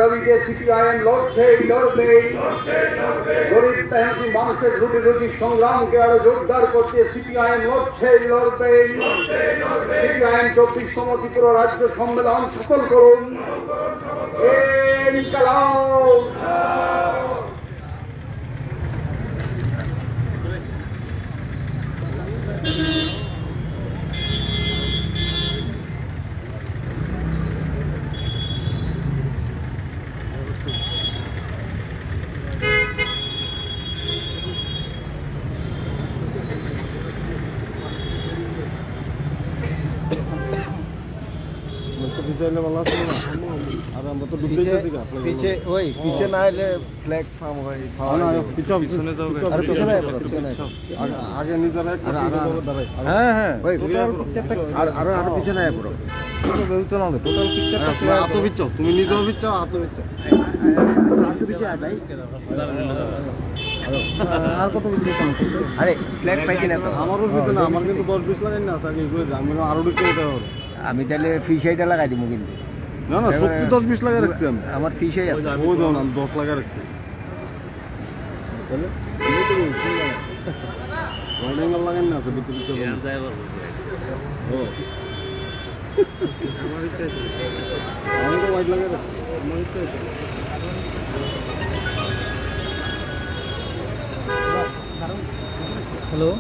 দাবিতে সিপিআইএম লড়ছে লড়বে, গরিব মেহনতি মানুষের রুটি রুটি সংগ্রামকে আরো জোরদার করতে সিপিআইএম লড়ছে লড়বে। সিপিআইএম 24তম ত্রিপুরা রাজ্য সম্মেলন সফল করুন। ইনকালাব। पीछे वही पीछे ना फ्लैग फार्म आगे नहीं जरा पीछे ना पुरो टोटल पिक्चर तुम निजो पिक्चर आतो पिक्चर पीछे आ भाई আর কত বিক্রি করছেন? আরে ফ্ল্যাগ পাইছি না তো আমারও দিতে না, আমার কিন্তু 10-20 লাগাই না থাকে আমি আরো দিতে হবে। আমি তাহলে ফিশাইটা লাগাই দিব কিন্তু না না সত্যি 10-20 লাগাই রাখছি আমি, আমার ফিশাই আছে ওই দাও না 10 লাগাই রাখছি তাহলে এই তো ওয়ার্নিং লাগাই না তো বিক্রি করতে হবে যায় বলবো ও আমার ইচ্ছা আছে আমি তো ওয়াইড লাগাই রাখছি আমার ইচ্ছা আছে। हेलो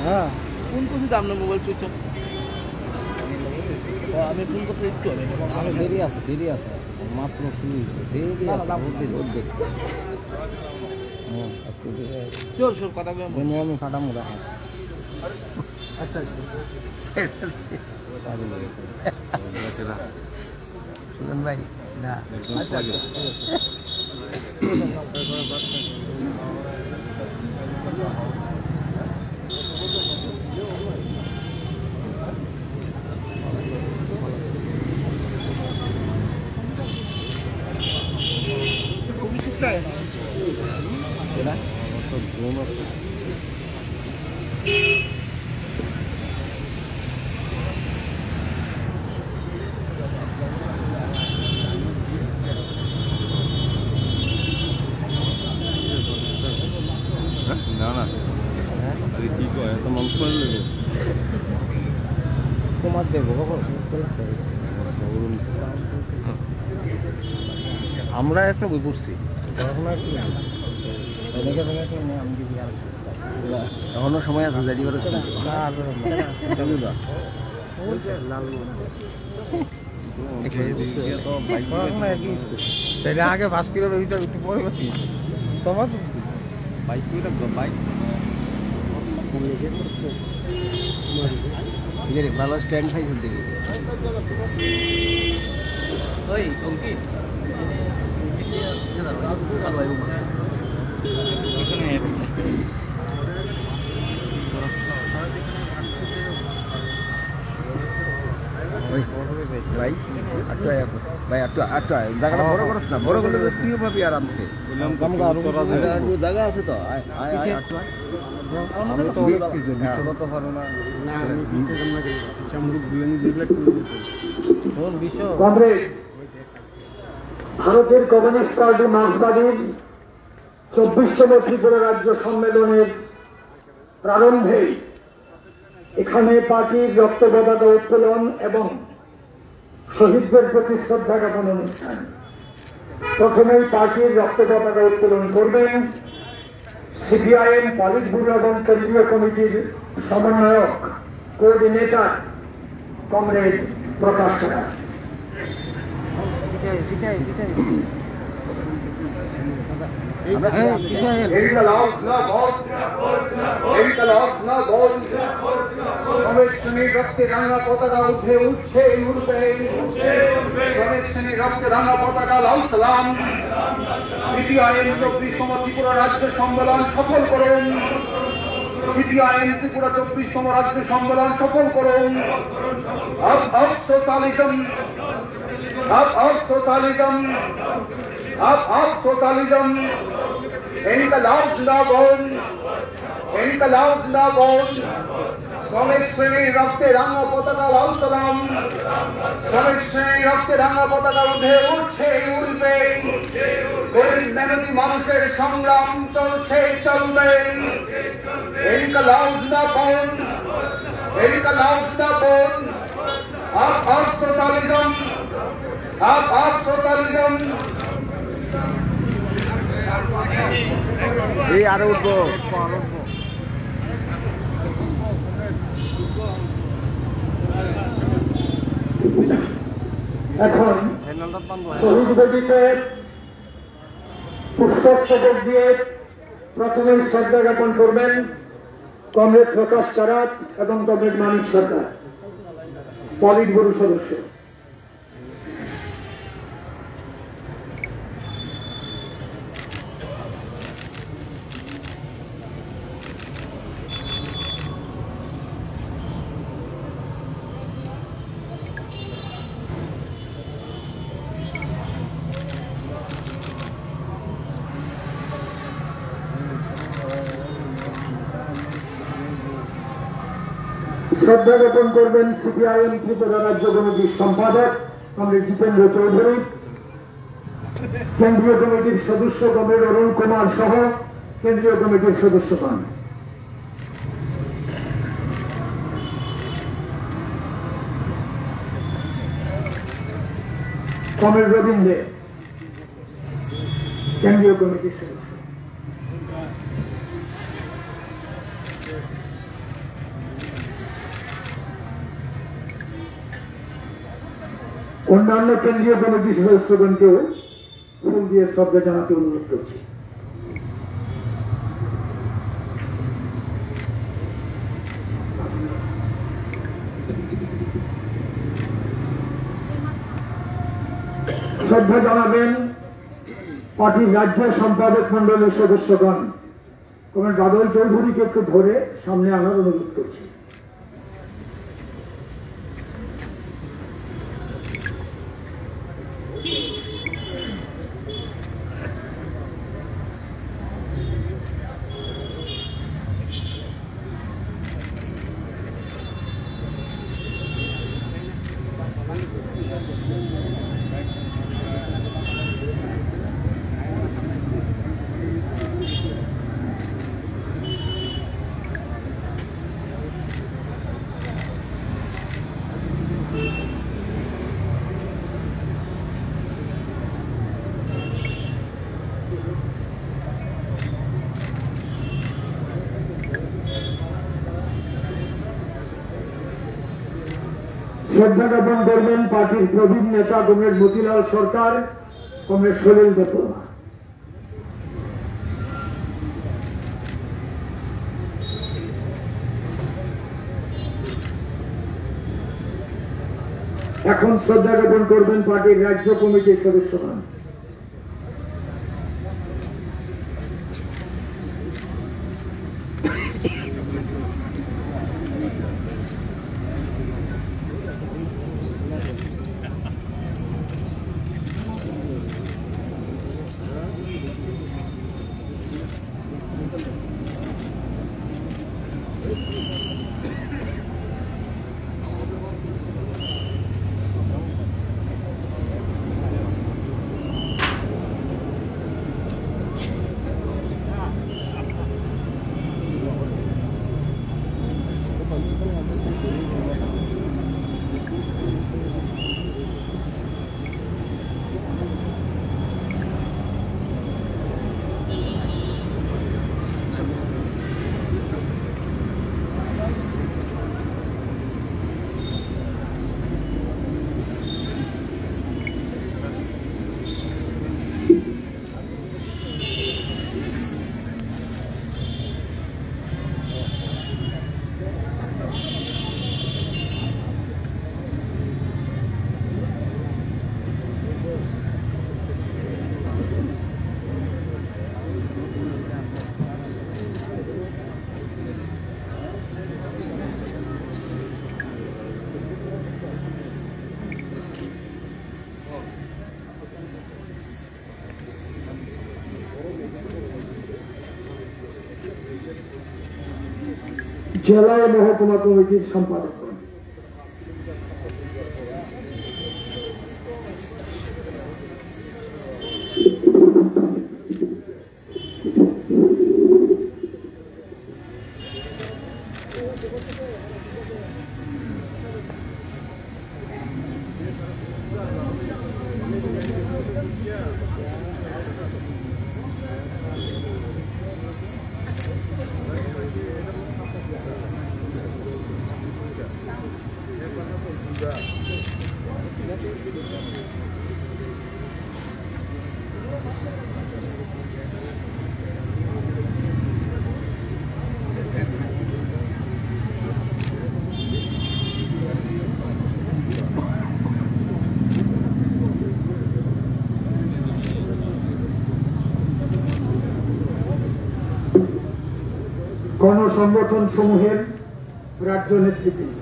हाँ फोन को दाम ना मोबाइल सुइच ऑफ আমি ফোন করতে একটু আমি দেরি আছে মাত্র শুরু হয়েছে দেরি আছে আস্তে জোর কথা বলবো আমি ফাটা মোড়া আচ্ছা শুনুন ভাই না আচ্ছা আমরা একটা বই পড়ছি এখনো সময় আছে যাই পারে আগে 5 কিলো রয়েছে একটু পরে তোমার বাইক বাইক ভালো স্ট্যান্ড খাইছেন দেখি ওই অঙ্কিত জায়গাটা বড় করছ না, বড় করলে তুইও পাবি আরামসে জায়গা আছে তো ভারতের কমিউনিস্ট পার্টি মার্ক্সবাদীর 24তম ত্রিপুরা রাজ্য সম্মেলনের প্রারম্ভে এখানে পার্টির রক্ত পতাকা উত্তোলন এবং শহীদদের প্রতি শ্রদ্ধা জ্ঞাপন অনুষ্ঠান। প্রথমেই পার্টির রক্ত পতাকা উত্তোলন করবেন সিপিআইএম পলিট ব্যুরো এবং কেন্দ্রীয় কমিটির সমন্বয়ক কোঅর্ডিনেটর কমরেড প্রকাশ কুমার। রক্তে রাঙা পতাকা উঠে উঠছে উঠবে, শ্রমিক শ্রেণীর রক্তে রাঙা পতাকা লাল সালাম। সিপিআইএম 24তম ত্রিপুরা রাজ্য সম্মেলন সফল করুন। সিপিআইএম ত্রিপুরা 24তম রাজ্য সম্মেলন সফল করুন। अब सोशलिज्म, अब सोशलिज्म, अब सोशलिज्म। इनकलाब जिंदाबाद, इनकलाब जिंदाबाद। শ্রমিক শ্রেণীর রক্তে রাঙা পতাকা লাল সালাম, শ্রমিক শ্রেণীর রক্তে রাঙা পতাকা উঠে উঠছে উঠবে, গরিব মেহনতি মানুষের সংগ্রাম চলছে চলবে। ইনকলাব জিন্দাবাদ, ইনকলাব জিন্দাবাদ, আপ সোশ্যালিজম, আপ সোশ্যালিজম। এই আরো উঠবো। এখন শহীদ বেদিতে পুষ্পস্তবক দিয়ে প্রথমে শ্রদ্ধা জ্ঞাপন করবেন কমরেড প্রকাশ কারাত এবং কমরেড মানিক সরকার, পলিট ব্যুরো সদস্য। শ্রদ্ধা জ্ঞাপন করবেন সিপিআইএম ত্রিপুরা রাজ্য কমিটির সম্পাদক কমরেড জিতেন্দ্র চৌধুরী, কেন্দ্রীয় কমিটির সদস্য কমরেড অরুণ কুমার সহ কেন্দ্রীয় কমিটির সদস্যগণ। কমরেড রবীন্দ্র কেন্দ্রীয় কমিটির সদস্য। অন্যান্য কেন্দ্রীয় কমিটির সদস্যগণকেও ফুল দিয়ে শ্রদ্ধা জানাতে অনুরোধ করছি। শ্রদ্ধা জানাবেন পার্টির রাজ্য সম্পাদক মন্ডলের সদস্যগণ। কমরেড বাদল চৌধুরীকে একটু ধরে সামনে আনার অনুরোধ করছি। শ্রদ্ধা জ্ঞাপন করবেন পার্টির প্রবীণ নেতা কমরেড মতিলাল সরকার, কমরেড সলিল দেববর্মা। এখন শ্রদ্ধা জ্ঞাপন করবেন পার্টির রাজ্য কমিটির সদস্যগণ। জেলা ও মহকুমা কমিটির সম্পাদক। গণসংগঠন সমূহের রাজ্য নেতৃবৃন্দ,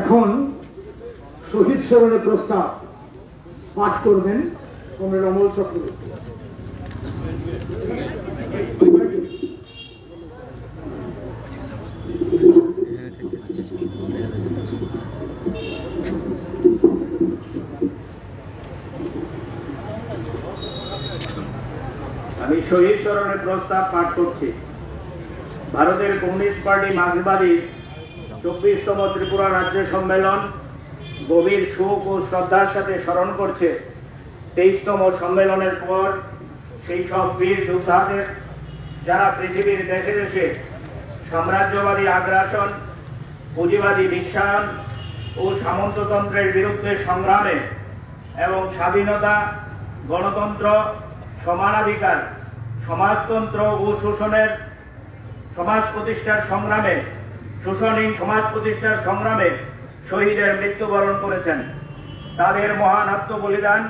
এখন শহীদ স্মরণে প্রস্তাব পাঠ করবেন কমরেড অমল চক্রবর্তী। আমি শহীদ স্মরণে প্রস্তাব পাঠ করছি। ভারতের কমিউনিস্ট পার্টি মার্ক্সবাদী 24তম ত্রিপুরা রাজ্য সম্মেলন গভীর শোক ও শ্রদ্ধার সাথে স্মরণ করছে 23তম সম্মেলনের পর সেই সব বীর যোদ্ধাদের যারা পৃথিবীর দেশে দেশে সাম্রাজ্যবাদী আগ্রাসন, পুঁজিবাদী বিশ্বায়ন ও সামন্ততন্ত্রের বিরুদ্ধে সংগ্রামে এবং স্বাধীনতা, গণতন্ত্র, সমানাধিকার, সমাজতন্ত্র ও শোষণের সমাজ প্রতিষ্ঠার সংগ্রামে শোষণহীন সমাজ প্রতিষ্ঠার সংগ্রামে শহীদের মৃত্যুবরণ করেছেন। তাদের মহান আত্মবলিদান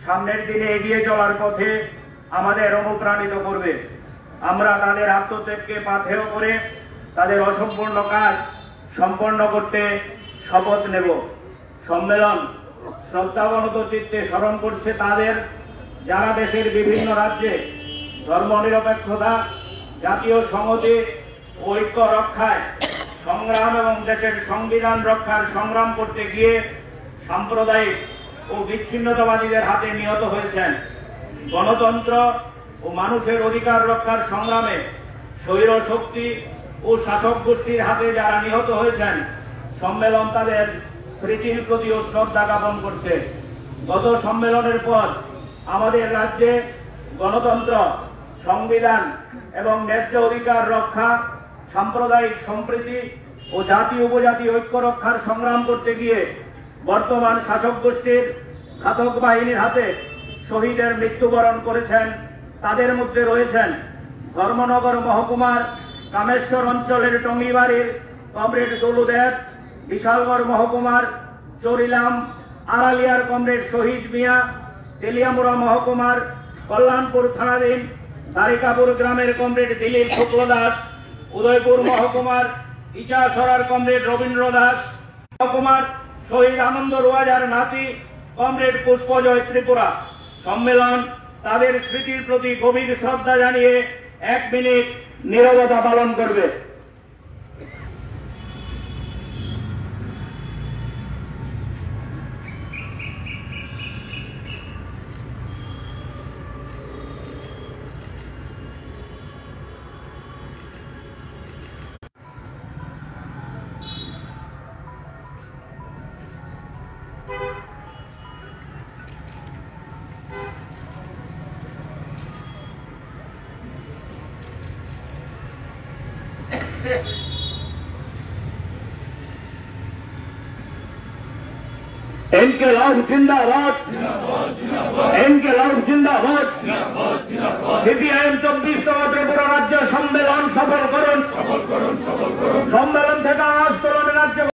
সামনের দিনে এগিয়ে চলার পথে আমাদের অনুপ্রাণিত করবে। আমরা তাদের আত্মত্যাগকে পাথেয় করে তাদের অসম্পূর্ণ কাজ সম্পন্ন করতে শপথ নেব। সম্মেলন শ্রদ্ধাবনত চিত্তে স্মরণ করছে তাদের যারা দেশের বিভিন্ন রাজ্যে ধর্মনিরপেক্ষতা, জাতীয় সংহতি ও ঐক্য রক্ষায় সংগ্রাম এবং দেশের সংবিধান রক্ষার সংগ্রাম করতে গিয়ে সাম্প্রদায়িক ও বিচ্ছিন্নতাবাদীদের হাতে নিহত হয়েছেন। গণতন্ত্র ও মানুষের অধিকার রক্ষার সংগ্রামে স্বৈর শক্তি ও শাসক গোষ্ঠীর হাতে যারা নিহত হয়েছেন, সম্মেলন তাদের স্মৃতির প্রতিও শ্রদ্ধা জ্ঞাপন করছে। গত সম্মেলনের পর আমাদের রাজ্যে গণতন্ত্র, সংবিধান এবং ন্যায্য অধিকার রক্ষা, সাম্প্রদায়িক সম্প্রীতি ও জাতি উপজাতি ঐক্য রক্ষার সংগ্রাম করতে গিয়ে বর্তমান শাসক গোষ্ঠীর ঘাতক বাহিনীর হাতে শহীদের মৃত্যুবরণ করেছেন। তাদের মধ্যে রয়েছেন ধর্মনগর মহকুমার কামেশ্বর অঞ্চলের টঙ্গিবাড়ির কমরেড দলু দেব, বিশালগড় মহকুমার চরিলাম আড়ালিয়ার কমরেড শহীদ মিয়া, তেলিয়ামুড়া মহকুমার কল্যাণপুর থানাধীন দারিকাপুর গ্রামের কমরেড দিলীপ শুক্ল দাস, উদয়পুর মহকুমার ইচাসরার কমরেড রবীন্দ্র দাস, মহকুমার শহীদ আনন্দ রোয়াজার নাতি কমরেড পুষ্পজয় ত্রিপুরা। সম্মেলন তাদের স্মৃতির প্রতি গভীর শ্রদ্ধা জানিয়ে 1 মিনিট নীরবতা পালন করবে। ইনকিলাব জিন্দাবাদ, ইনকিলাব জিন্দাবাদ। সিপিআইএম 24তম ত্রিপুরা রাজ্য সম্মেলন সফল করুন। সম্মেলন থেকে আওয়াজ